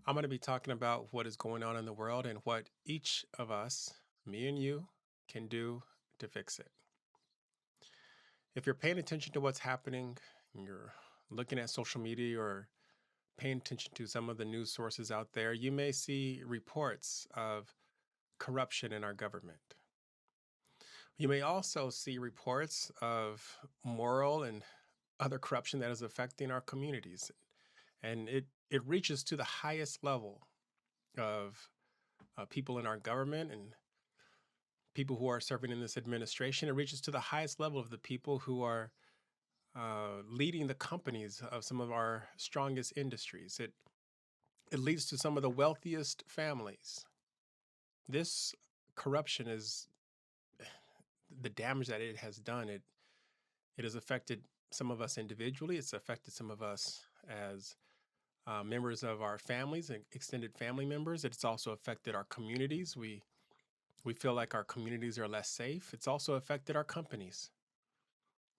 I'm going to be talking about what is going on in the world and what each of us, me and you, can do to fix it. If you're paying attention to what's happening, and you're looking at social media or paying attention to some of the news sources out there, you may see reports of corruption in our government. You may also see reports of moral and other corruption that is affecting our communities. And it reaches to the highest level of people in our government and people who are serving in this administration. It reaches to the highest level of the people who are leading the companies of some of our strongest industries. It leads to some of the wealthiest families. This corruption is the damage that it has done. It has affected some of us individually. It's affected some of us as members of our families and extended family members. It's also affected our communities. We feel like our communities are less safe. It's also affected our companies.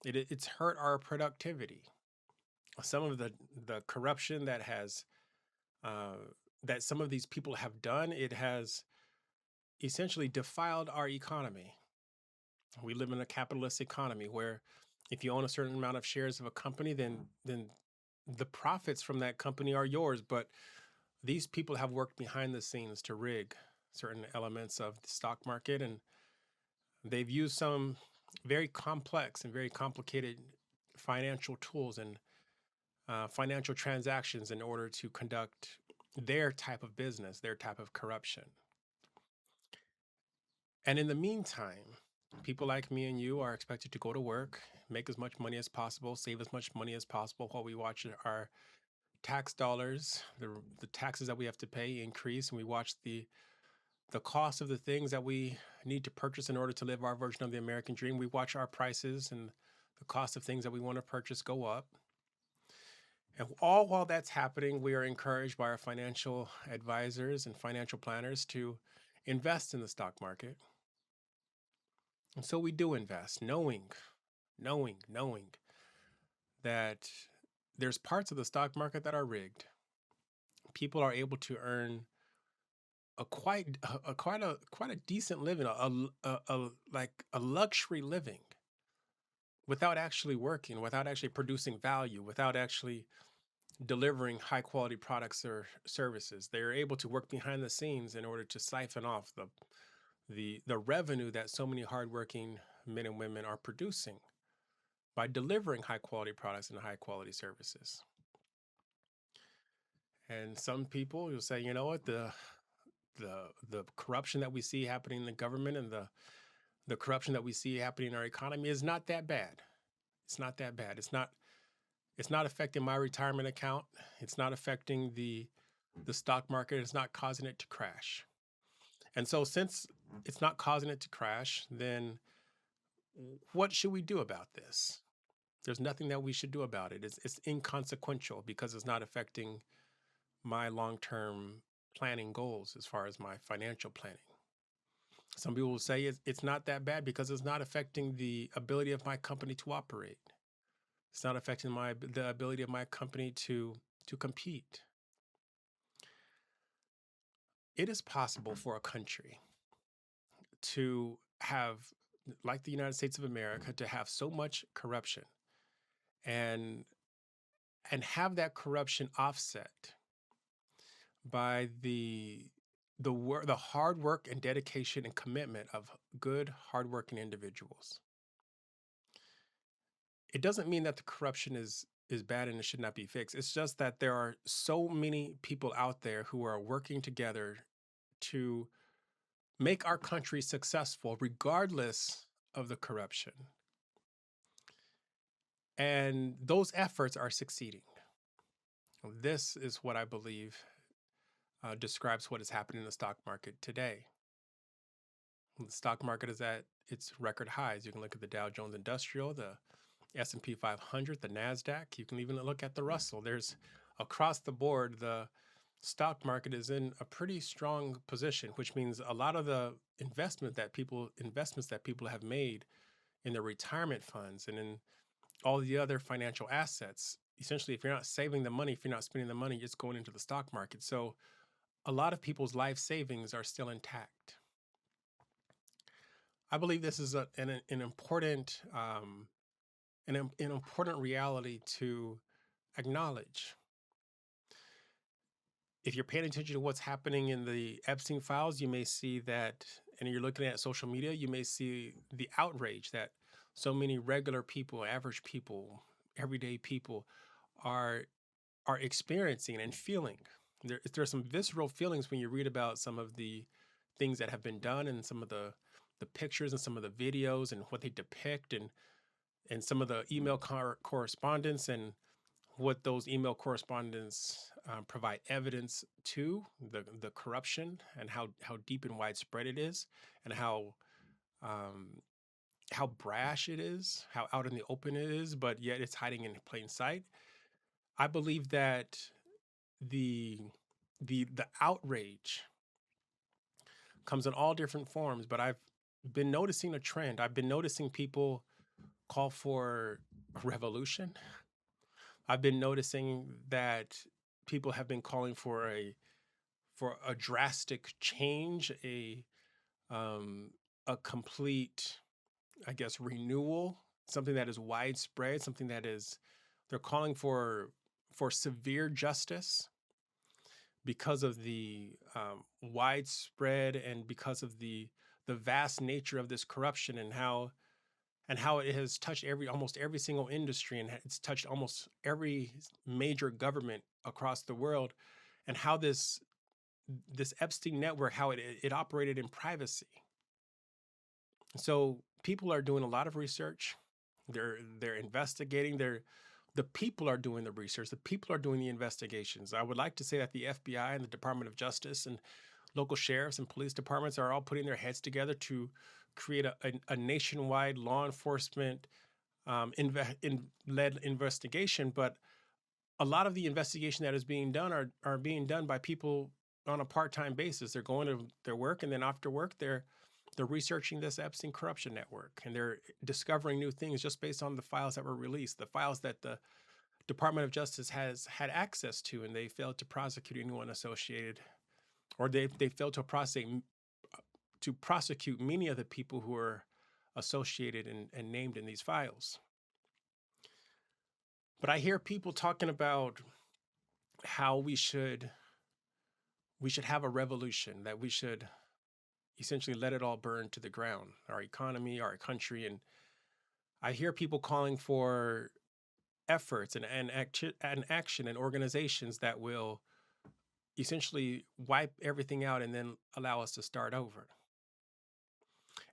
It's hurt our productivity. Some of the corruption uh, that some of these people have done, it has essentially defiled our economy. We live in a capitalist economy where if you own a certain amount of shares of a company, then the profits from that company are yours. But these people have worked behind the scenes to rig certain elements of the stock market, and they've used some very complex and very complicated financial tools and financial transactions in order to conduct their type of business, their type of corruption. And in the meantime, people like me and you are expected to go to work, make as much money as possible, save as much money as possible while we watch our tax dollars, the taxes that we have to pay increase, and we watch the cost of the things that we need to purchase in order to live our version of the American dream. We watch our prices and the cost of things that we want to purchase go up. And all while that's happening, we are encouraged by our financial advisors and financial planners to invest in the stock market. And so we do invest, knowing that there's parts of the stock market that are rigged. People are able to earn quite a decent living, like a luxury living without actually working, without actually producing value, without actually delivering high quality products or services. They're able to work behind the scenes in order to siphon off the revenue that so many hardworking men and women are producing by delivering high quality products and high quality services. And some people will say, you know what, the corruption that we see happening in the government and the corruption that we see happening in our economy is not that bad. It's not that bad. It's not affecting my retirement account. It's not affecting the stock market. It's not causing it to crash. And so since it's not causing it to crash, then what should we do about this? There's nothing that we should do about it. It's inconsequential because it's not affecting my long-term planning goals as far as my financial planning. Some people will say it's not that bad because it's not affecting the ability of my company to operate. It's not affecting the ability of my company to compete. It is possible for a country to have, like the United States of America, to have so much corruption and and have that corruption offset by the hard work and dedication and commitment of good, hardworking individuals. It doesn't mean that the corruption is bad and it should not be fixed. It's just that there are so many people out there who are working together to make our country successful regardless of the corruption. And those efforts are succeeding. This is what I believe describes what is happening in the stock market today. The stock market is at its record highs. You can look at the Dow Jones Industrial, the S&P 500, the Nasdaq. You can even look at the Russell. There's across the board, the stock market is in a pretty strong position, which means a lot of the investments that people have made in their retirement funds and in all the other financial assets. Essentially, if you're not saving the money, if you're not spending the money, it's going into the stock market. So a lot of people's life savings are still intact. I believe this is an important an important reality to acknowledge. If you're paying attention to what's happening in the Epstein files, you may see that, and you're looking at social media, you may see the outrage that so many regular people, average people, everyday people are experiencing and feeling. There's some visceral feelings when you read about some of the things that have been done and some of the pictures and some of the videos and what they depict and some of the email correspondence and what those email correspondence provide evidence to the corruption and how deep and widespread it is, and um, how brash it is, how out in the open it is, but yet it's hiding in plain sight. I believe that the the outrage comes in all different forms, but I've been noticing a trend. I've been noticing people call for a revolution. I've been noticing that people have been calling for a drastic change, um, a complete, I guess, renewal, something that is widespread, something that is they're calling for severe justice because of the widespread and because of the vast nature of this corruption and how it has touched almost every single industry, and it's touched almost every major government across the world, and how this Epstein network, how it operated in privacy. So people are doing a lot of research. They're investigating. The people are doing the research. The people are doing the investigations. I would like to say that the FBI and the Department of Justice and local sheriffs and police departments are all putting their heads together to create a nationwide law enforcement led investigation. But a lot of the investigation that is being done are being done by people on a part-time basis. They're going to their work, and then after work they're researching this Epstein corruption network, and they're discovering new things just based on the files that were released, the files that the Department of Justice has had access to, and they failed to prosecute anyone associated, or they failed to prosecute many of the people who are associated and named in these files. But I hear people talking about how we should have a revolution, that we should essentially let it all burn to the ground, our economy, our country. And I hear people calling for efforts and action and organizations that will essentially wipe everything out and then allow us to start over.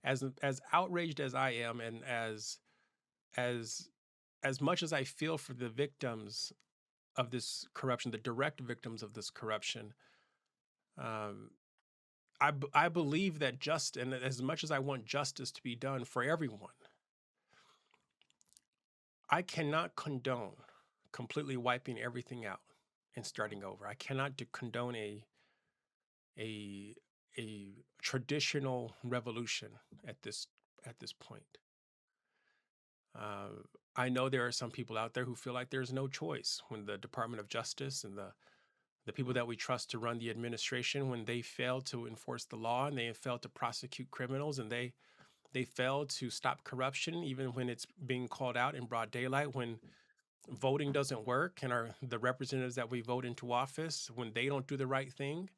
As outraged as I am, and as as much as I feel for the victims of this corruption, the direct victims of this corruption, um, I believe that and as much as I want justice to be done for everyone, I cannot condone completely wiping everything out and starting over. I cannot condone a a traditional revolution at this point. Uh, I know there are some people out there who feel like there's no choice when the Department of Justice and the people that we trust to run the administration, when they fail to enforce the law and they fail to prosecute criminals, and they fail to stop corruption even when it's being called out in broad daylight, when voting doesn't work and the representatives that we vote into office, when they don't do the right thing.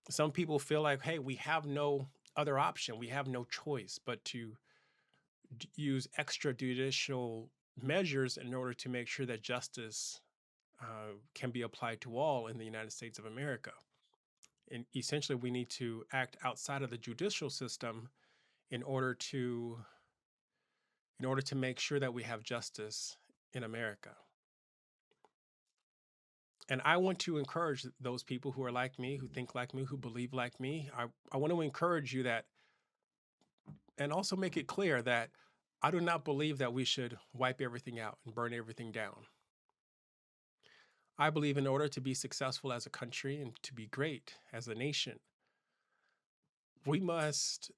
Some people feel like, hey, we have no other option, we have no choice but to use extrajudicial measures in order to make sure that justice can be applied to all in the United States of America. And essentially, we need to act outside of the judicial system in order to make sure that we have justice in America. And I want to encourage those people who are like me, who think like me, who believe like me. I want to encourage you that, and also make it clear that I do not believe that we should wipe everything out and burn everything down. I believe in order to be successful as a country and to be great as a nation, we must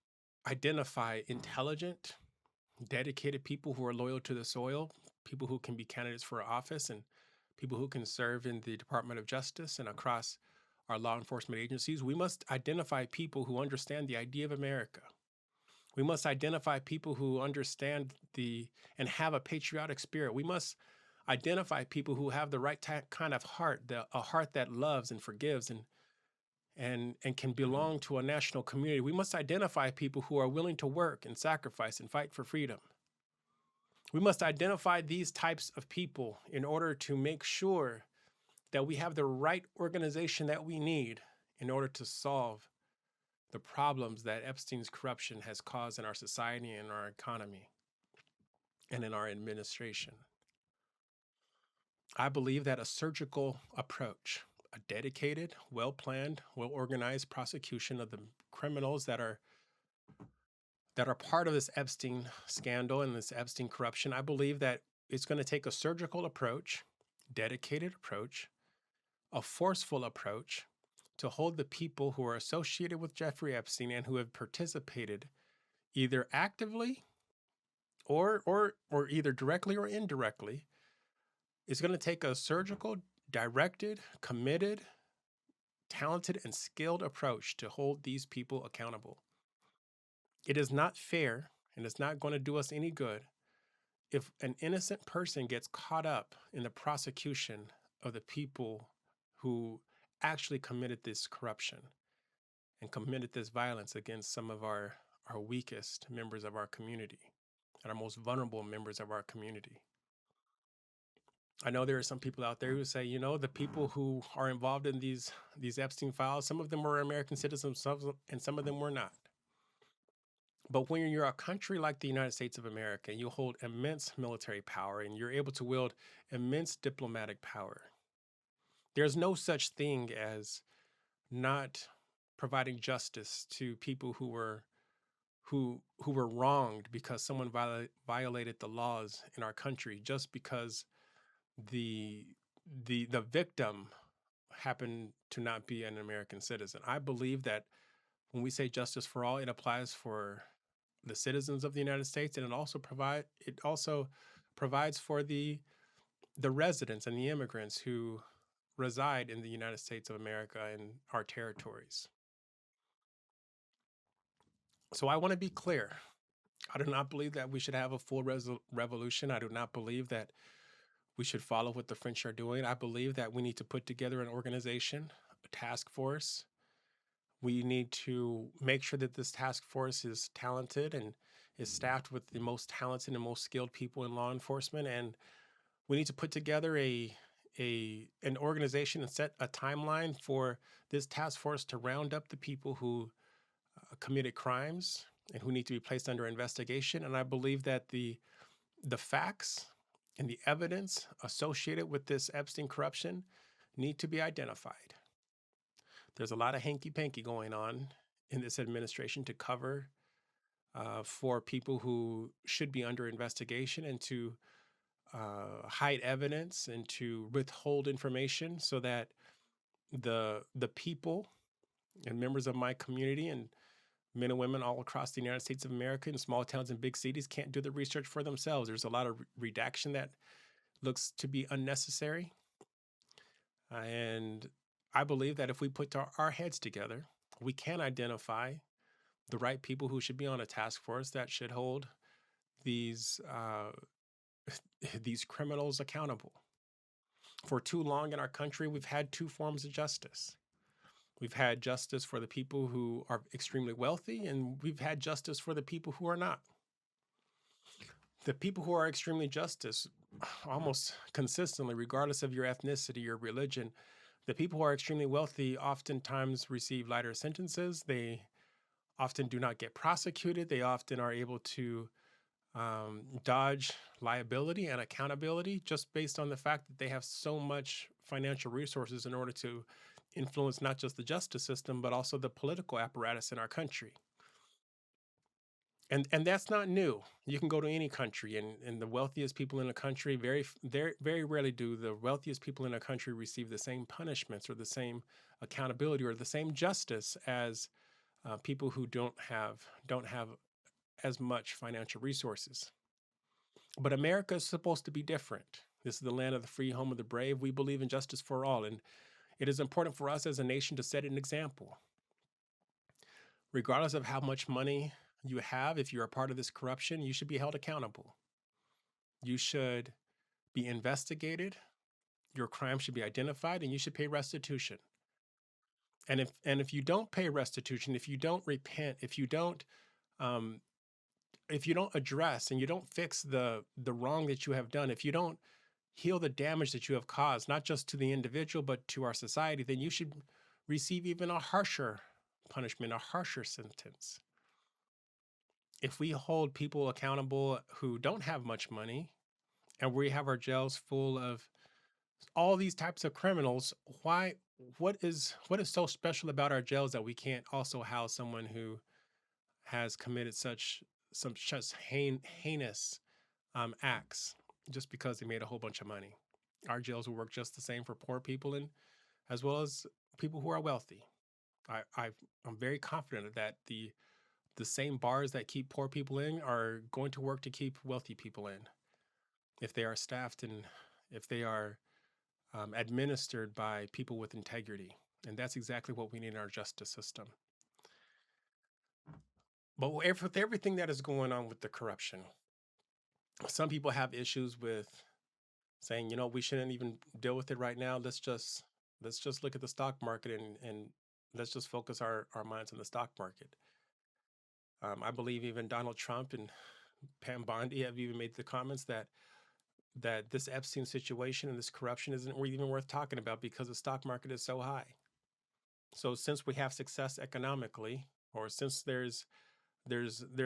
identify intelligent, dedicated people who are loyal to the soil, people who can be candidates for office, and people who can serve in the Department of Justice and across our law enforcement agencies. We must identify people who understand the idea of America. We must identify people who understand and have a patriotic spirit. We must identify people who have the right kind of heart, a heart that loves and forgives and can belong to a national community. We must identify people who are willing to work and sacrifice and fight for freedom. We must identify these types of people in order to make sure that we have the right organization that we need in order to solve the problems that Epstein's corruption has caused in our society and our economy and in our administration. I believe that a surgical approach, a dedicated, well-planned, well-organized prosecution of the criminals that are part of this Epstein scandal and this Epstein corruption, I believe that it's going to take a surgical approach, dedicated approach, a forceful approach to hold the people who are associated with Jeffrey Epstein and who have participated either actively or either directly or indirectly. It's going to take a surgical, directed, committed, talented, and skilled approach to hold these people accountable. It is not fair, and it's not going to do us any good if an innocent person gets caught up in the prosecution of the people who actually committed this corruption and committed this violence against some of our weakest members of our community and our most vulnerable members of our community. I know there are some people out there who say, the people who are involved in these Epstein files, some of them were American citizens, and some of them were not. But when you're a country like the United States of America, and you hold immense military power and you're able to wield immense diplomatic power, there's no such thing as not providing justice to people who were wronged because someone violated the laws in our country just because the victim happened to not be an American citizen. I believe that when we say justice for all, it applies for the citizens of the United States, and it also provides for the residents and the immigrants who reside in the United States of America and our territories. So I want to be clear. I do not believe that we should have a full revolution. I do not believe that we should follow what the French are doing. I believe that we need to put together an organization, a task force. We need to make sure that this task force is talented and is staffed with the most talented and most skilled people in law enforcement. And we need to put together an organization and set a timeline for this task force to round up the people who committed crimes and who need to be placed under investigation. And I believe that the facts and the evidence associated with this Epstein corruption need to be identified. There's a lot of hanky-panky going on in this administration to cover for people who should be under investigation and to hide evidence and to withhold information so that the people and members of my community and men and women all across the United States of America in small towns and big cities can't do the research for themselves. There's a lot of redaction that looks to be unnecessary. And I believe that if we put our heads together, we can identify the right people who should be on a task force that should hold these criminals accountable. For too long in our country, we've had two forms of justice. We've had justice for the people who are extremely wealthy, and we've had justice for the people who are not. The people who are extremely justice, almost consistently, regardless of your ethnicity or religion, the people who are extremely wealthy oftentimes receive lighter sentences. They often do not get prosecuted. They often are able to dodge liability and accountability just based on the fact that they have so much financial resources in order to influence not just the justice system, but also the political apparatus in our country. And that's not new. You can go to any country, and the wealthiest people in a country, very rarely do the wealthiest people in a country receive the same punishments or the same accountability or the same justice as people who don't have as much financial resources. But America is supposed to be different. This is the land of the free, home of the brave. We believe in justice for all. And It is important for us as a nation to set an example. Regardless of how much money you have, if you're a part of this corruption, you should be held accountable. You should be investigated, your crime should be identified, and you should pay restitution. And if you don't pay restitution, if you don't repent, um, if you don't address and you don't fix the wrong that you have done, if you don't heal the damage that you have caused, not just to the individual but to our society, then you should receive even a harsher punishment, a harsher sentence. If we hold people accountable who don't have much money, and we have our jails full of all these types of criminals, why what is so special about our jails that we can't also house someone who has committed such heinous acts just because they made a whole bunch of money? Our jails will work just the same for poor people and as well as people who are wealthy. I'm very confident that the same bars that keep poor people in are going to work to keep wealthy people in if they are staffed and if they are administered by people with integrity. And that's exactly what we need in our justice system. But with everything that is going on with the corruption, some people have issues with saying, we shouldn't even deal with it right now. Let's just look at the stock market and let's just focus our minds on the stock market. I believe even Donald Trump and Pam Bondi have even made the comments that this Epstein situation and this corruption isn't even worth talking about because the stock market is so high. So since we have success economically, or since there's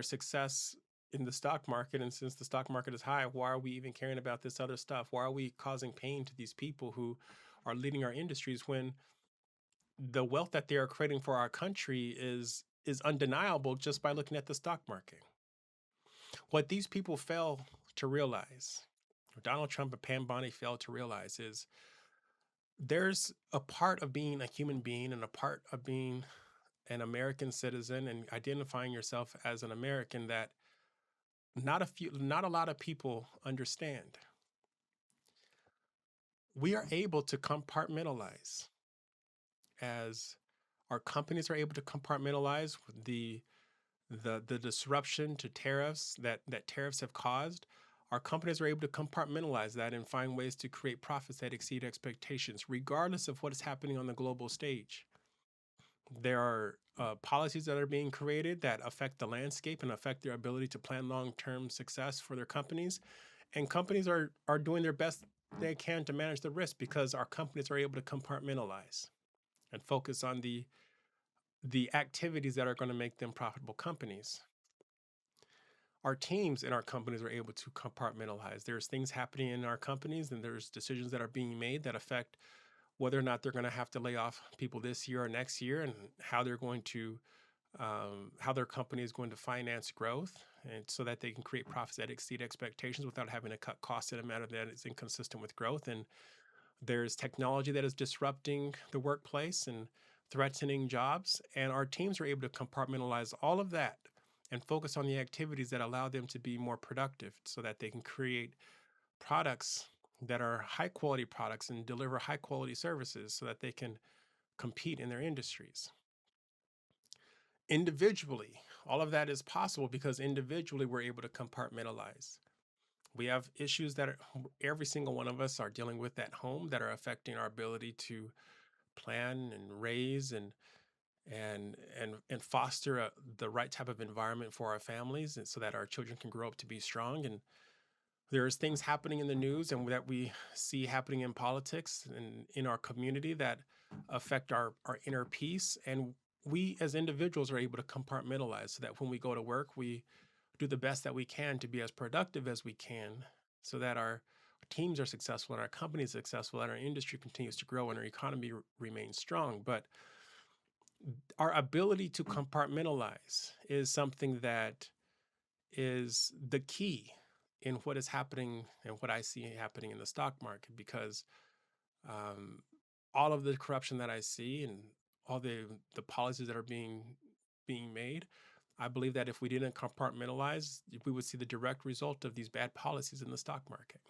success in the stock market, and since the stock market is high, why are we even caring about this other stuff? Why are we causing pain to these people who are leading our industries when the wealth that they are creating for our country is undeniable just by looking at the stock market? What these people fail to realize, Donald Trump and Pam Bondi failed to realize, is there's a part of being a human being and a part of being an American citizen and identifying yourself as an American that not a lot of people understand. We are able to compartmentalize as our companies are able to compartmentalize the disruption to tariffs that tariffs have caused. Our companies are able to compartmentalize that and find ways to create profits that exceed expectations, regardless of what is happening on the global stage. There are policies that are being created that affect the landscape and affect their ability to plan long-term success for their companies. And companies are doing their best they can to manage the risk because our companies are able to compartmentalize and focus on the activities that are going to make them profitable companies. Our teams in our companies are able to compartmentalize. There's things happening in our companies and there's decisions that are being made that affect whether or not they're going to have to lay off people this year or next year, and how they're going to how their company is going to finance growth, and so that they can create profits that exceed expectations without having to cut costs in a manner that is inconsistent with growth. And there's technology that is disrupting the workplace and threatening jobs, and our teams are able to compartmentalize all of that and focus on the activities that allow them to be more productive so that they can create products that are high quality products and deliver high quality services so that they can compete in their industries. Individually, all of that is possible because individually we're able to compartmentalize. We have issues that every single one of us are dealing with at home that are affecting our ability to plan and raise and foster the right type of environment for our families, and so that our children can grow up to be strong. And there's things happening in the news and that we see happening in politics and in our community that affect our inner peace. And we as individuals are able to compartmentalize so that when we go to work, we do the best that we can to be as productive as we can so that our teams are successful and our company is successful and our industry continues to grow and our economy remains strong. But our ability to compartmentalize is something that is the key in what is happening and what I see happening in the stock market, because um, all of the corruption that I see and all the policies that are being made, I believe that if we didn't compartmentalize, we would see the direct result of these bad policies in the stock market.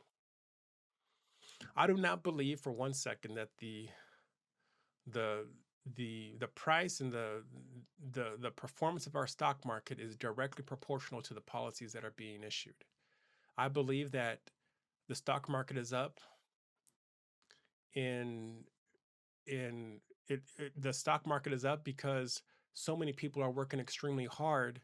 I do not believe for one second that the the price and the performance of our stock market is directly proportional to the policies that are being issued. I believe that the stock market is up in the stock market is up because so many people are working extremely hard,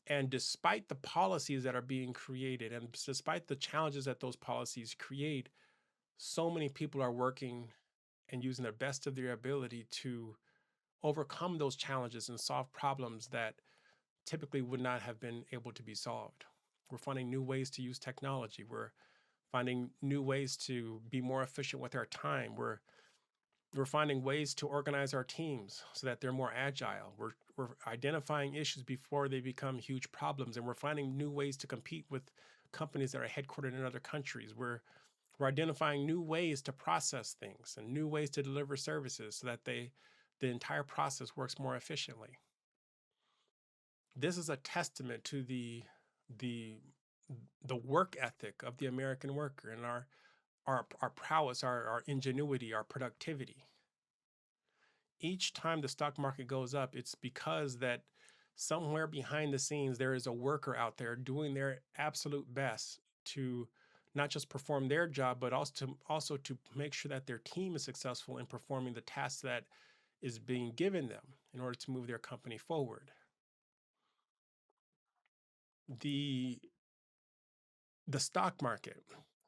and despite the policies that are being created and despite the challenges that those policies create, so many people are working and using the best of their ability to overcome those challenges and solve problems that typically would not have been able to be solved. We're finding new ways to use technology. We're finding new ways to be more efficient with our time. We're finding ways to organize our teams so that they're more agile. We're identifying issues before they become huge problems, and we're finding new ways to compete with companies that are headquartered in other countries. We're identifying new ways to process things and new ways to deliver services so that the entire process works more efficiently. This is a testament to the the work ethic of the American worker and our prowess, our ingenuity, our productivity. Each time the stock market goes up, it's because that somewhere behind the scenes there is a worker out there doing their absolute best to not just perform their job, but also to make sure that their team is successful in performing the tasks that is being given them in order to move their company forward. The the stock market,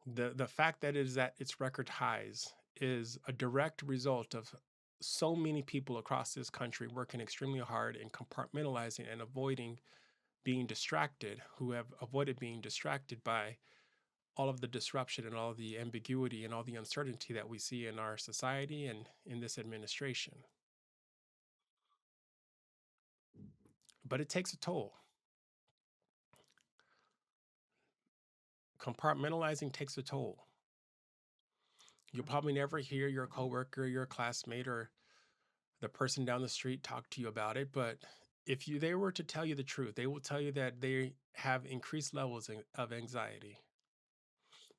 the fact that it is at its record highs is a direct result of so many people across this country working extremely hard and compartmentalizing and avoiding being distracted, who have avoided being distracted by all of the disruption and all of the ambiguity and all the uncertainty that we see in our society and in this administration. But it takes a toll. Compartmentalizing takes a toll. You'll probably never hear your coworker, your classmate, or the person down the street talk to you about it, but if you they were to tell you the truth, they will tell you that they have increased levels of anxiety.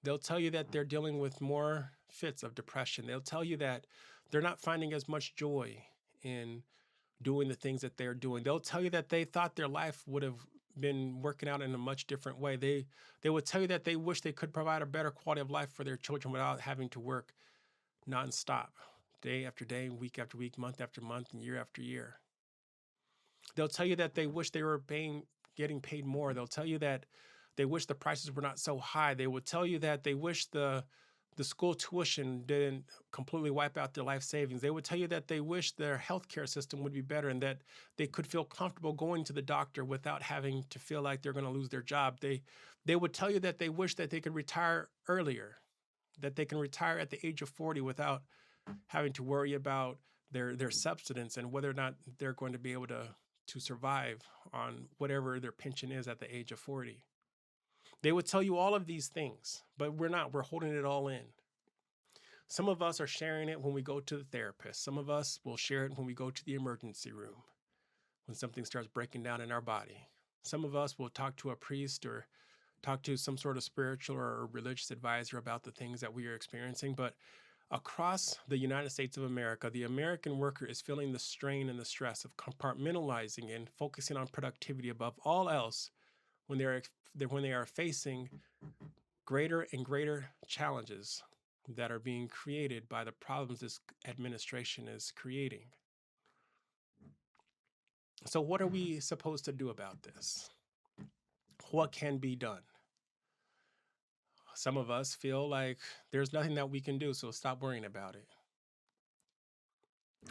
They'll tell you that they're dealing with more fits of depression. They'll tell you that they're not finding as much joy in doing the things that they're doing. They'll tell you that they thought their life would have been working out in a much different way. They would tell you that they wish they could provide a better quality of life for their children without having to work nonstop, day after day, week after week, month after month, and year after year. They'll tell you that they wish they were getting paid more. They'll tell you that they wish the prices were not so high. They will tell you that they wish the school tuition didn't completely wipe out their life savings. They would tell you that they wish their healthcare system would be better and that they could feel comfortable going to the doctor without having to feel like they're going to lose their job. They would tell you that they wish that they could retire earlier, that they can retire at the age of 40 without having to worry about their subsistence and whether or not they're going to be able to survive on whatever their pension is at the age of 40. They would tell you all of these things, but we're not. We're holding it all in. Some of us are sharing it when we go to the therapist. Some of us will share it when we go to the emergency room, when something starts breaking down in our body. Some of us will talk to a priest or talk to some sort of spiritual or religious advisor about the things that we are experiencing. But across the United States of America, the American worker is feeling the strain and the stress of compartmentalizing and focusing on productivity above all else when they are facing greater and greater challenges that are being created by the problems this administration is creating. So, what are we supposed to do about this? What can be done? Some of us feel like there's nothing that we can do, so stop worrying about it.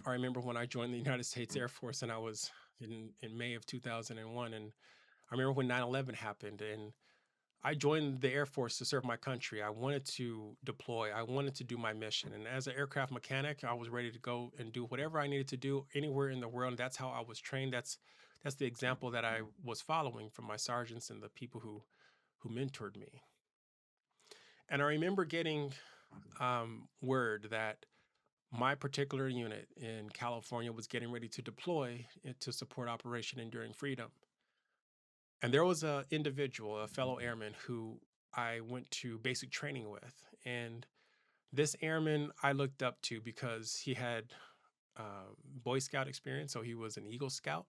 I remember when I joined the United States Air Force and I was in May of 2001. And I remember when 9/11 happened and I joined the Air Force to serve my country. I wanted to deploy. I wanted to do my mission. And as an aircraft mechanic, I was ready to go and do whatever I needed to do anywhere in the world. And that's how I was trained. That's the example that I was following from my sergeants and the people who mentored me. And I remember getting word that my particular unit in California was getting ready to deploy to support Operation Enduring Freedom. And there was an individual, a fellow airman, who I went to basic training with. And This airman I looked up to because he had Boy Scout experience, so he was an Eagle Scout,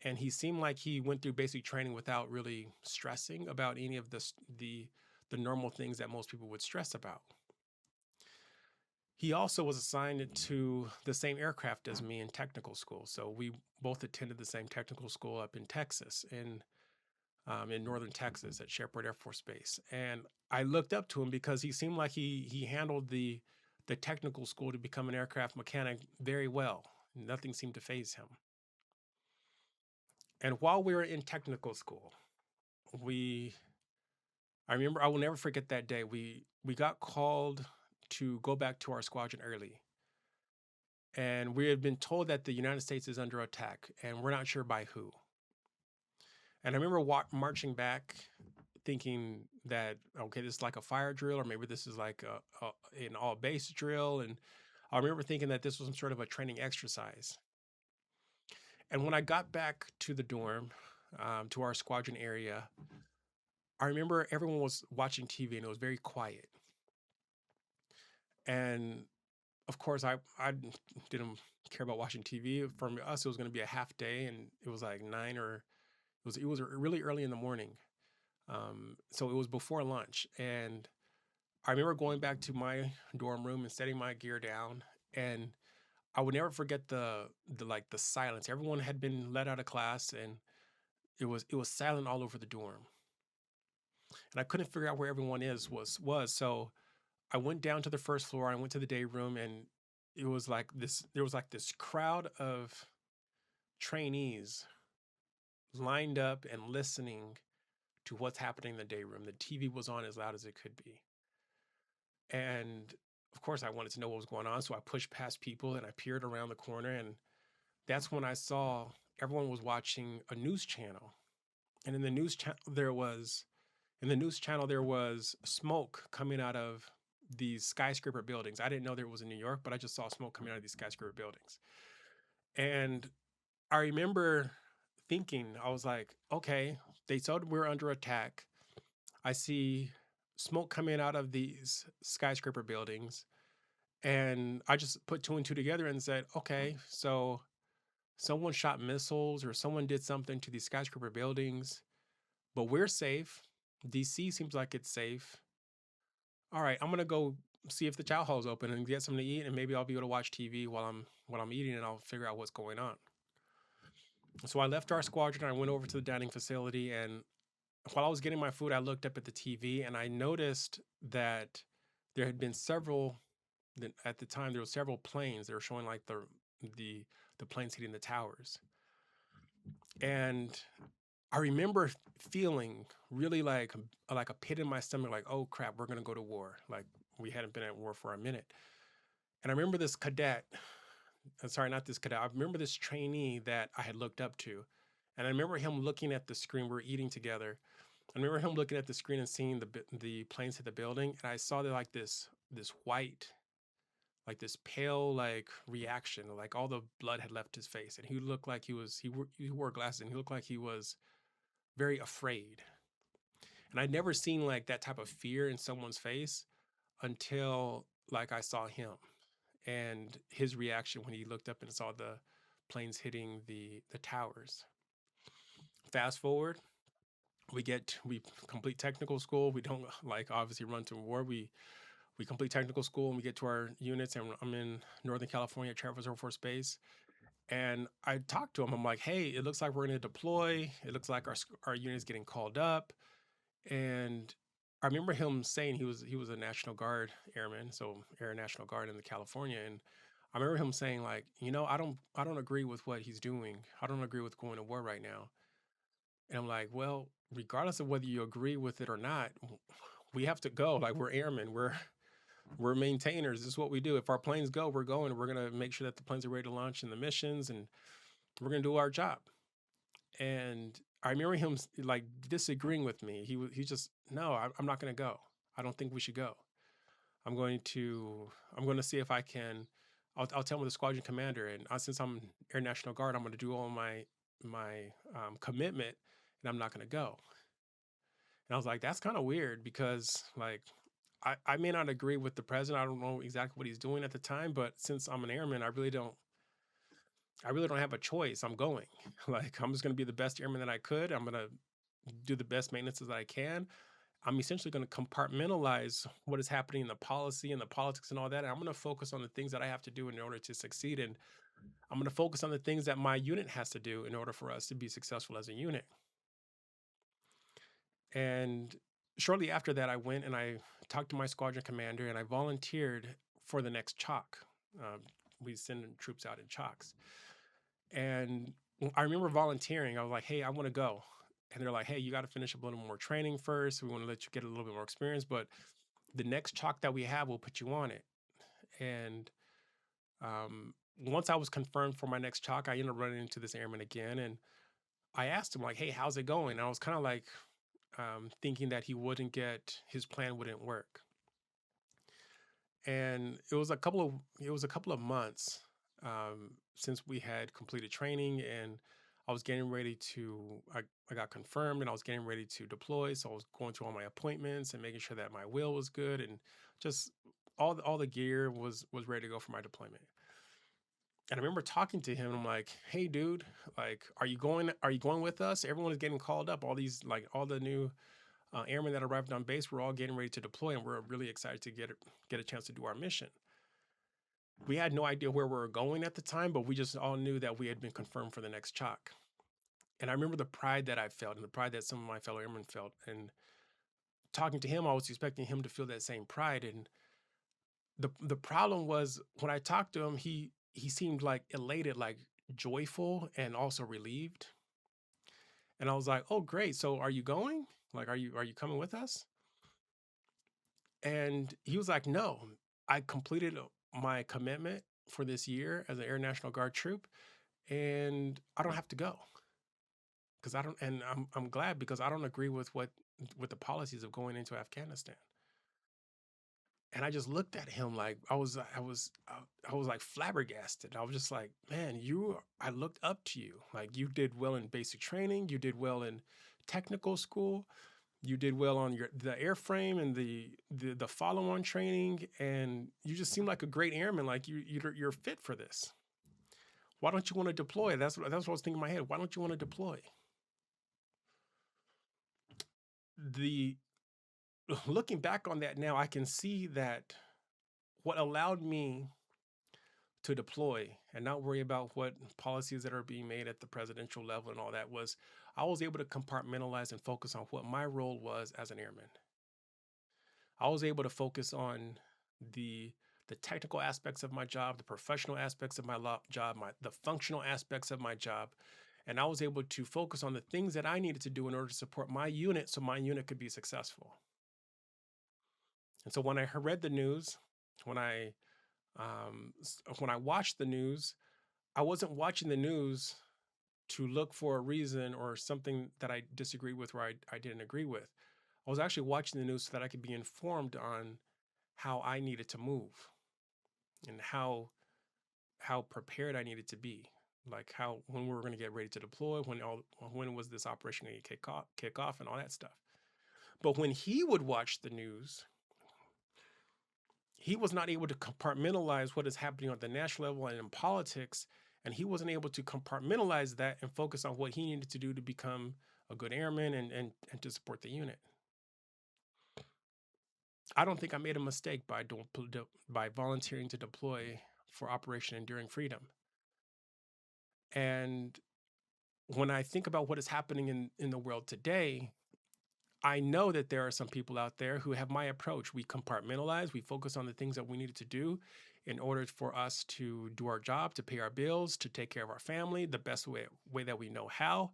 and he seemed like he went through basic training without really stressing about any of the normal things that most people would stress about. He also was assigned to the same aircraft as me in technical school, so we both attended the same technical school up in Texas, in northern Texas at Sheppard Air Force Base. And I looked up to him because he seemed like he handled the technical school to become an aircraft mechanic very well. Nothing seemed to faze him. And while we were in technical school, we I remember I will never forget that day. We got called to go back to our squadron early. And we had been told that the United States is under attack, and we're not sure by who. And I remember marching back thinking that, okay, this is like a fire drill, or maybe this is like an all base drill. And I remember thinking that this was some sort of a training exercise. And when I got back to the dorm, to our squadron area, I remember everyone was watching TV and it was very quiet. And of course, I didn't care about watching TV. For us, it was going to be a half day, and it was like 9 or it was really early in the morning. So it was before lunch, and I remember going back to my dorm room and setting my gear down, and I would never forget the silence. Everyone had been let out of class, and it was silent all over the dorm, and I couldn't figure out where everyone was. So I went down to the first floor. I went to the day room, and it was like this. There was like this crowd of trainees lined up and listening to what's happening in the day room. The TV was on as loud as it could be. And of course, I wanted to know what was going on. So I pushed past people and I peered around the corner. And that's when I saw everyone was watching a news channel. And in the news channel, there was smoke coming out of these skyscraper buildings. I didn't know there was in New York, but I just saw smoke coming out of these skyscraper buildings. And I remember thinking, I was like, okay, they said we're under attack. I see smoke coming out of these skyscraper buildings. And I just put two and two together and said, okay, so someone shot missiles or someone did something to these skyscraper buildings, but we're safe. DC seems like it's safe. All right, I'm gonna go see if the chow hall is open and get something to eat, and maybe I'll be able to watch TV while I'm eating, and I'll figure out what's going on. So I left our squadron. I went over to the dining facility, and while I was getting my food, I looked up at the TV and I noticed that there had been several. At the time, there were several planes that were showing like the the planes hitting the towers, and I remember feeling really like a pit in my stomach, like, oh crap, we're gonna go to war. Like we hadn't been at war for a minute. And I remember this cadet, sorry, not this cadet. I remember this trainee that I had looked up to, and I remember him looking at the screen. We were eating together. I remember him looking at the screen and seeing the planes hit the building, and I saw that like this white, like this pale like reaction, like all the blood had left his face, and he looked like he wore glasses, and he looked like he was very afraid. And I'd never seen like that type of fear in someone's face until like I saw him and his reaction when he looked up and saw the planes hitting the towers. Fast forward, we complete technical school. We don't like obviously run to war. We complete technical school and we get to our units, and I'm in Northern California at Travis Air Force Base. And I talked to him. I'm like, hey, it looks like we're going to deploy. It looks like our unit is getting called up. And I remember him saying he was a National Guard airman, so Air National Guard in the California. And I remember him saying like, I don't agree with what he's doing. I don't agree with going to war right now. And I'm like, well, regardless of whether you agree with it or not, we have to go. Like we're airmen. We're maintainers. This is what we do. If our planes go, we're going. We're gonna make sure that the planes are ready to launch in the missions, and we're gonna do our job. And I remember him like disagreeing with me. He just no, I'm not gonna go. I don't think we should go. I'm going to I'm going to see if I can. I'll tell him the squadron commander, and since I'm Air National Guard, I'm going to do all my commitment, and I'm not going to go. And I was like, that's kind of weird because like I may not agree with the president. I don't know exactly what he's doing at the time, but since I'm an airman, I really don't have a choice. I'm going. Like, I'm just going to be the best airman that I could. I'm going to do the best maintenance that I can. I'm essentially going to compartmentalize what is happening in the policy and the politics and all that. And I'm going to focus on the things that I have to do in order to succeed. And I'm going to focus on the things that my unit has to do in order for us to be successful as a unit. And shortly after that, I went and I talked to my squadron commander and I volunteered for the next chalk. Um, we send troops out in chalks. And I remember volunteering. I was like, hey, I want to go. And they're like, hey, you got to finish up a little more training first. We want to let you get a little bit more experience, but the next chalk that we have, we'll put you on it. And once I was confirmed for my next chalk, I ended up running into this airman again. And I asked him, like, hey, how's it going? And I was kind of like thinking that his plan wouldn't work. And it was a couple of months since we had completed training, and I got confirmed and I was getting ready to deploy. So I was going through all my appointments and making sure that my will was good and just all the gear was ready to go for my deployment. And I remember talking to him and I'm like, hey dude, like, are you going with us? Everyone is getting called up. All the new airmen that arrived on base, we're all getting ready to deploy and we're really excited to get a chance to do our mission. We had no idea where we were going at the time, but we just all knew that we had been confirmed for the next chalk. And I remember the pride that I felt and the pride that some of my fellow airmen felt. And talking to him, I was expecting him to feel that same pride. And the problem was when I talked to him, he seemed like elated, like joyful and also relieved. And I was like, oh great. So are you going? Like, are you coming with us? And he was like, no, I completed my commitment for this year as an Air National Guard troop, and I don't have to go because I don't. And I'm glad because I don't agree with the policies of going into Afghanistan. And I just looked at him like I was like flabbergasted. I was just like, man, I looked up to you. Like, you did well in basic training, you did well in technical school, you did well on the airframe and the follow-on training, and you just seem like a great airman. Like, you're fit for this. Why don't you want to deploy? That's what I was thinking in my head. Why don't you want to deploy? The Looking back on that now, I can see that what allowed me to deploy and not worry about what policies that are being made at the presidential level and all that was I was able to compartmentalize and focus on what my role was as an airman. I was able to focus on the technical aspects of my job, the professional aspects of my job, the functional aspects of my job, and I was able to focus on the things that I needed to do in order to support my unit so my unit could be successful. And so when I read the news, when I when I watched the news, I wasn't watching the news to look for a reason or something that I disagreed with or I didn't agree with. I was actually watching the news so that I could be informed on how I needed to move and how prepared I needed to be. Like, how when we were going to get ready to deploy, when was this operation going to kick off and all that stuff. But when he would watch the news, he was not able to compartmentalize what is happening on the national level and in politics, and he wasn't able to compartmentalize that and focus on what he needed to do to become a good airman and to support the unit. I don't think I made a mistake by volunteering to deploy for Operation Enduring Freedom. And when I think about what is happening in the world today, I know that there are some people out there who have my approach. We compartmentalize, we focus on the things that we needed to do in order for us to do our job, to pay our bills, to take care of our family the best way that we know how.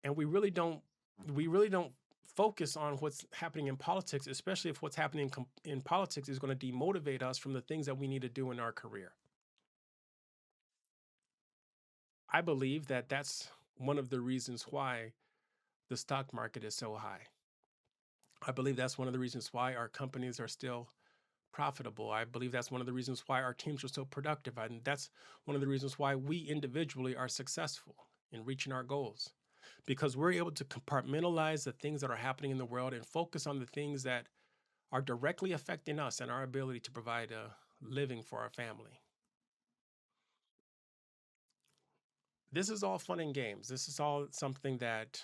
And we really don't focus on what's happening in politics, especially if what's happening in politics is going to demotivate us from the things that we need to do in our career. I believe that that's one of the reasons why the stock market is so high. I believe that's one of the reasons why our companies are still profitable. I believe that's one of the reasons why our teams are so productive. And that's one of the reasons why we individually are successful in reaching our goals, because we're able to compartmentalize the things that are happening in the world and focus on the things that are directly affecting us and our ability to provide a living for our family. This is all fun and games. This is all something that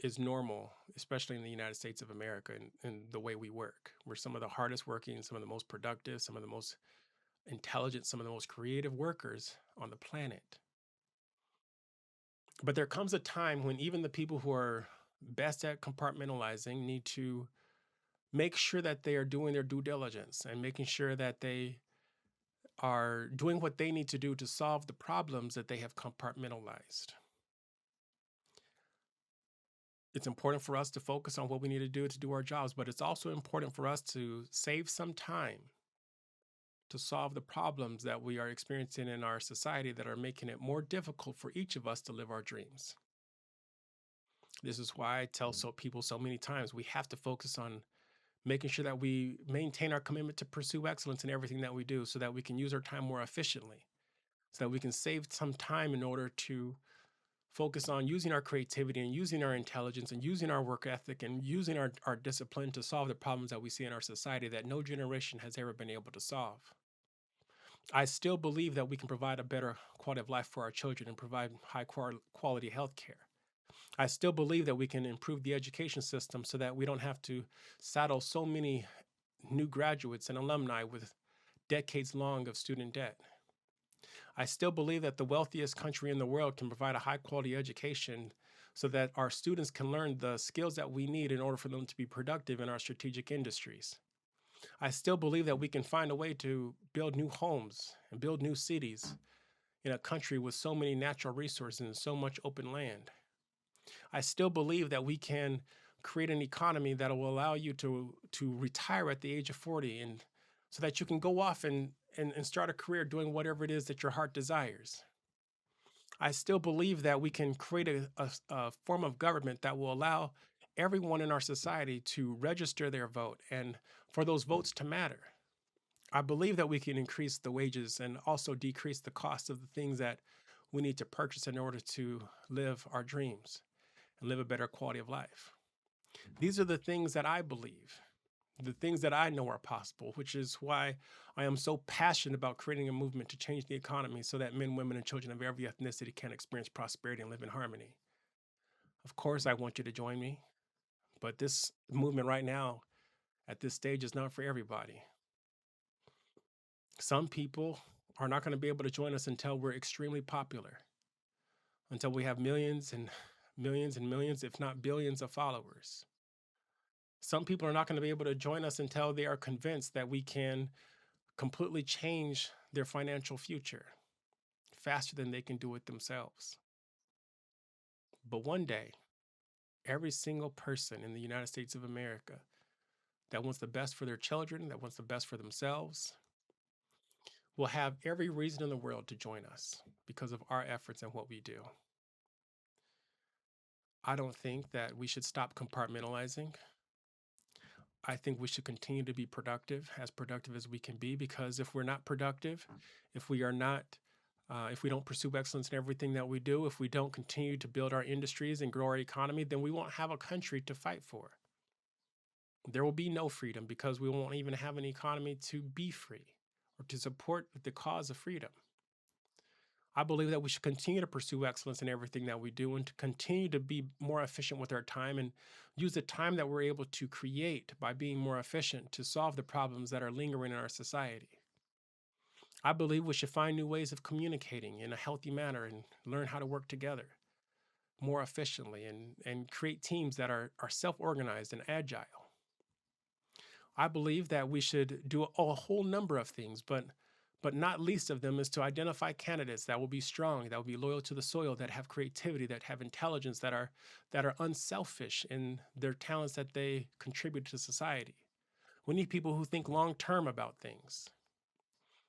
is normal, especially in the United States of America and the way we work. We're some of the hardest working, some of the most productive, some of the most intelligent, some of the most creative workers on the planet. But there comes a time when even the people who are best at compartmentalizing need to make sure that they are doing their due diligence and making sure that they are doing what they need to do to solve the problems that they have compartmentalized. It's important for us to focus on what we need to do our jobs, but it's also important for us to save some time to solve the problems that we are experiencing in our society that are making it more difficult for each of us to live our dreams. This is why I tell people so many times we have to focus on making sure that we maintain our commitment to pursue excellence in everything that we do so that we can use our time more efficiently, so that we can save some time in order to focus on using our creativity and using our intelligence and using our work ethic and using our discipline to solve the problems that we see in our society that no generation has ever been able to solve. I still believe that we can provide a better quality of life for our children and provide high quality health care. I still believe that we can improve the education system so that we don't have to saddle so many new graduates and alumni with decades long of student debt. I still believe that the wealthiest country in the world can provide a high quality education so that our students can learn the skills that we need in order for them to be productive in our strategic industries. I still believe that we can find a way to build new homes and build new cities in a country with so many natural resources and so much open land. I still believe that we can create an economy that will allow you to retire at the age of 40 and so that you can go off and start a career doing whatever it is that your heart desires. I still believe that we can create a form of government that will allow everyone in our society to register their vote and for those votes to matter. I believe that we can increase the wages and also decrease the cost of the things that we need to purchase in order to live our dreams and live a better quality of life. These are the things that I believe, the things that I know are possible, which is why I am so passionate about creating a movement to change the economy so that men, women, and children of every ethnicity can experience prosperity and live in harmony. Of course, I want you to join me, but this movement right now at this stage is not for everybody. Some people are not going to be able to join us until we're extremely popular, until we have millions and millions and millions, if not billions, of followers. Some people are not going to be able to join us until they are convinced that we can completely change their financial future faster than they can do it themselves. But one day, every single person in the United States of America that wants the best for their children, that wants the best for themselves, will have every reason in the world to join us because of our efforts and what we do. I don't think that we should stop compartmentalizing. I think we should continue to be productive as we can be, because if we're not productive, if we are not, if we don't pursue excellence in everything that we do, if we don't continue to build our industries and grow our economy, then we won't have a country to fight for. There will be no freedom because we won't even have an economy to be free or to support the cause of freedom. I believe that we should continue to pursue excellence in everything that we do and to continue to be more efficient with our time and use the time that we're able to create by being more efficient to solve the problems that are lingering in our society. I believe we should find new ways of communicating in a healthy manner and learn how to work together more efficiently and create teams that are self-organized and agile. I believe that we should do a whole number of things, but not least of them is to identify candidates that will be strong, that will be loyal to the soil, that have creativity, that have intelligence, that are unselfish in their talents that they contribute to society. We need people who think long term about things.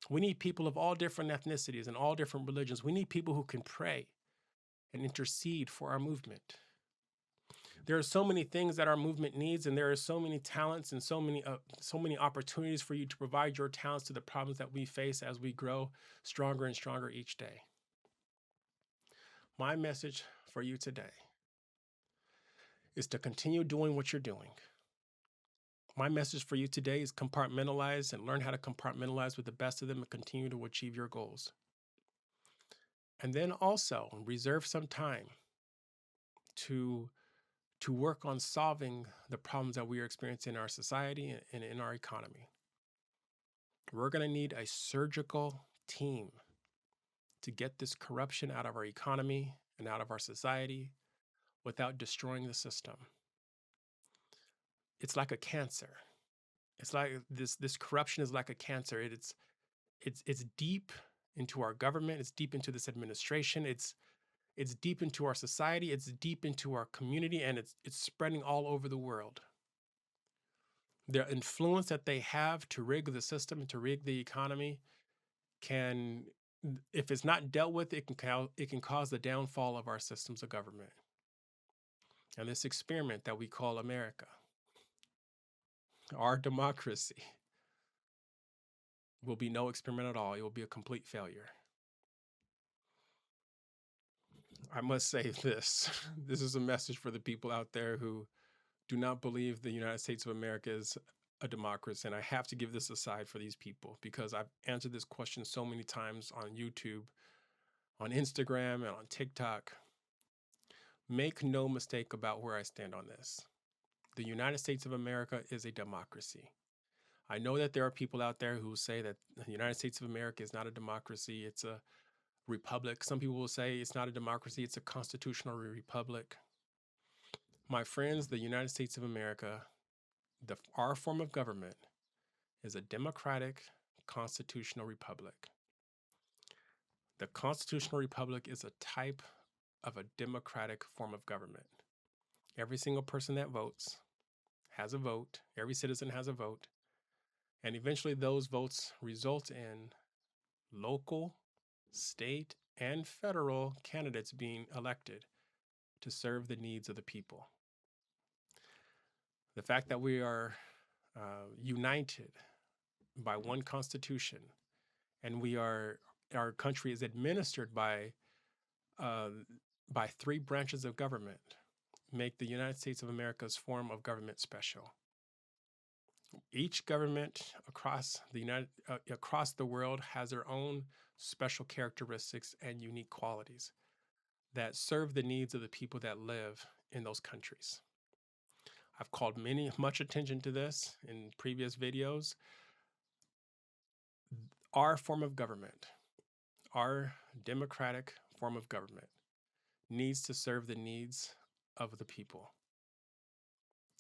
We need people of all different ethnicities and all different religions. We need people who can pray and intercede for our movement. There are so many things that our movement needs, and there are so many talents and so many opportunities for you to provide your talents to the problems that we face as we grow stronger and stronger each day. My message for you today is to continue doing what you're doing. My message for you today is compartmentalize and learn how to compartmentalize with the best of them and continue to achieve your goals. And then also reserve some time to work on solving the problems that we are experiencing in our society and in our economy. We're going to need a surgical team to get this corruption out of our economy and out of our society without destroying the system. It's like a cancer. It's like this corruption is like a cancer. It's deep into our government, it's deep into this administration, it's deep into our society, it's deep into our community, and it's spreading all over the world. The influence that they have to rig the system and to rig the economy can, if it's not dealt with, it can cause the downfall of our systems of government. And this experiment that we call America, our democracy, will be no experiment at all. It will be a complete failure. I must say this. This is a message for the people out there who do not believe the United States of America is a democracy. And I have to give this aside for these people because I've answered this question so many times on YouTube, on Instagram, and on TikTok. Make no mistake about where I stand on this. The United States of America is a democracy. I know that there are people out there who say that the United States of America is not a democracy, it's a republic. Some people will say it's not a democracy, it's a constitutional republic. My friends, the United States of America, our form of government, is a democratic constitutional republic. The constitutional republic is a type of a democratic form of government. Every single person that votes has a vote. Every citizen has a vote. And eventually those votes result in local, state, and federal candidates being elected to serve the needs of the people. The fact that we are united by one constitution and our country is administered by 3 branches of government make the United States of America's form of government special. Each government across the world has their own special characteristics and unique qualities that serve the needs of the people that live in those countries. I've called much attention to this in previous videos. Our form of government, our democratic form of government, needs to serve the needs of the people.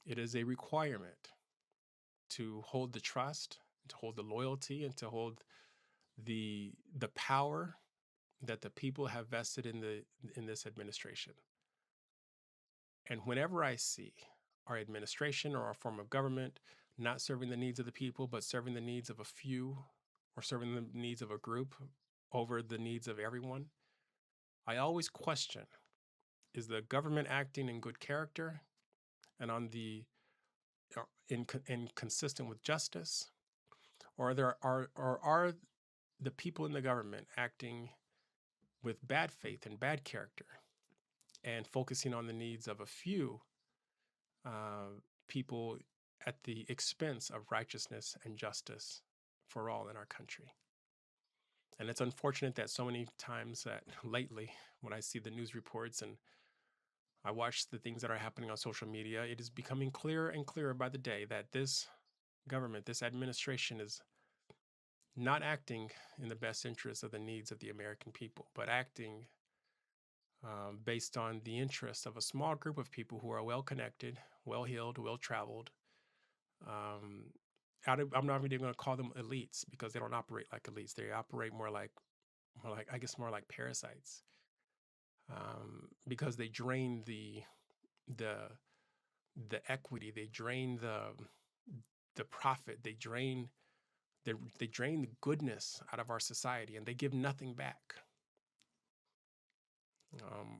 It is a requirement to hold the trust, to hold the loyalty, and to hold the power that the people have vested in this administration. And whenever I see our administration or our form of government not serving the needs of the people, but serving the needs of a few or serving the needs of a group over the needs of everyone, I always question, is the government acting in good character and consistent with justice? Or are the people in the government acting with bad faith and bad character and focusing on the needs of a few people at the expense of righteousness and justice for all in our country? And it's unfortunate that so many times that lately, when I see the news reports and I watch the things that are happening on social media, it is becoming clearer and clearer by the day that this government, this administration, is not acting in the best interest of the needs of the American people, but acting based on the interests of a small group of people who are well-connected, well-heeled, well-traveled. I'm not even going to call them elites because they don't operate like elites. They operate more like parasites, because they drain the equity, they drain the profit, they drain the goodness out of our society, and they give nothing back.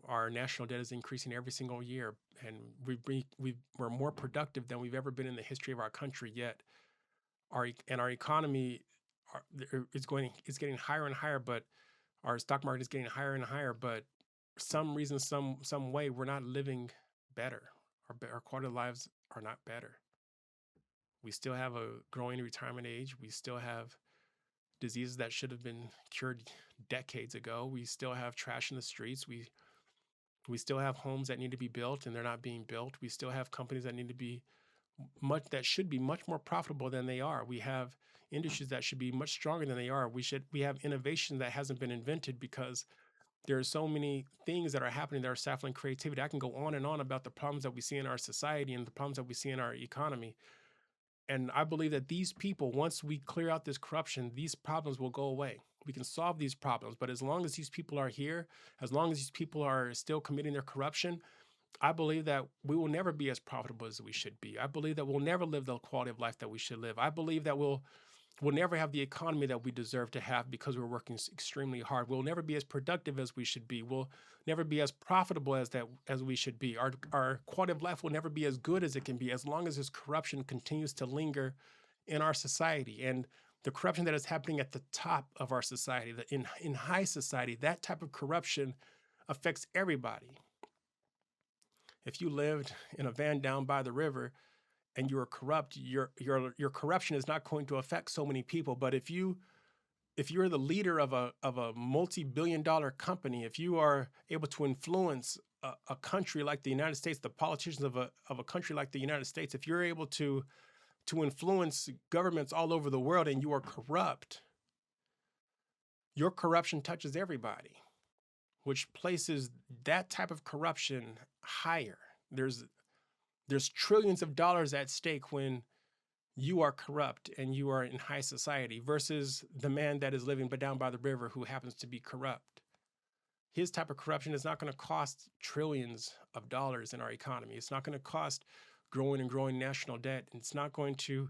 Our national debt is increasing every single year, and we're more productive than we've ever been in the history of our country. Yet, our economy is getting higher and higher, but our stock market is getting higher and higher. But for some reason, some way, we're not living better. Our quality of lives are not better. We still have a growing retirement age. We still have diseases that should have been cured decades ago. We still have trash in the streets. We still have homes that need to be built and they're not being built. We still have companies that need to be that should be much more profitable than they are. We have industries that should be much stronger than they are. We have innovation that hasn't been invented because there are so many things that are happening that are stifling creativity. I can go on and on about the problems that we see in our society and the problems that we see in our economy. And I believe that these people, once we clear out this corruption, these problems will go away. We can solve these problems. But as long as these people are here, as long as these people are still committing their corruption, I believe that we will never be as profitable as we should be. I believe that we'll never live the quality of life that we should live. I believe that we'll never have the economy that we deserve to have because we're working extremely hard. We'll never be as productive as we should be. We'll never be as profitable as we should be. Our quality of life will never be as good as it can be as long as this corruption continues to linger in our society. And the corruption that is happening at the top of our society, in high society, that type of corruption affects everybody. If you lived in a van down by the river and you are corrupt, your corruption is not going to affect so many people. But if you're the leader of a multi-billion-dollar company, if you are able to influence a country like the United States, the politicians of a country like the United States, if you're able to influence governments all over the world and you are corrupt, your corruption touches everybody, which places that type of corruption higher. There's trillions of dollars at stake when you are corrupt and you are in high society versus the man that is living down by the river who happens to be corrupt. His type of corruption is not going to cost trillions of dollars in our economy. It's not going to cost growing and growing national debt. It's not going to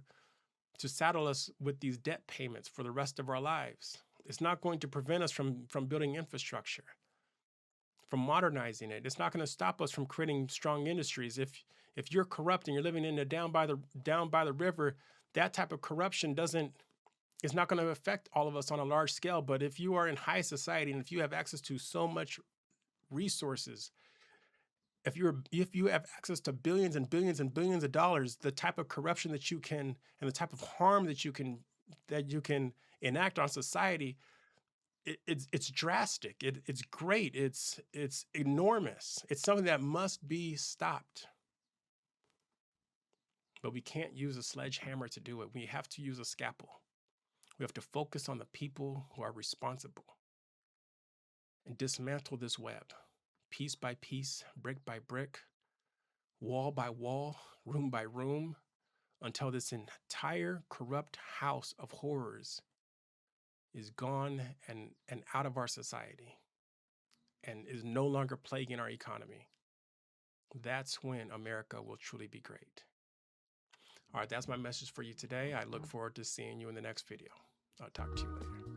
saddle us with these debt payments for the rest of our lives. It's not going to prevent us from building infrastructure, from modernizing it. It's not going to stop us from creating strong industries. If you're corrupt and you're living in down by the river, that type of corruption is not going to affect all of us on a large scale. But if you are in high society and if you have access to so much resources, if you have access to billions and billions and billions of dollars, the type of corruption that you can and the type of harm that you can enact on society, it's drastic. It's great. It's enormous. It's something that must be stopped. But we can't use a sledgehammer to do it. We have to use a scalpel. We have to focus on the people who are responsible and dismantle this web, piece by piece, brick by brick, wall by wall, room by room, until this entire corrupt house of horrors is gone and out of our society and is no longer plaguing our economy. That's when America will truly be great. All right, that's my message for you today. I look forward to seeing you in the next video. I'll talk to you later.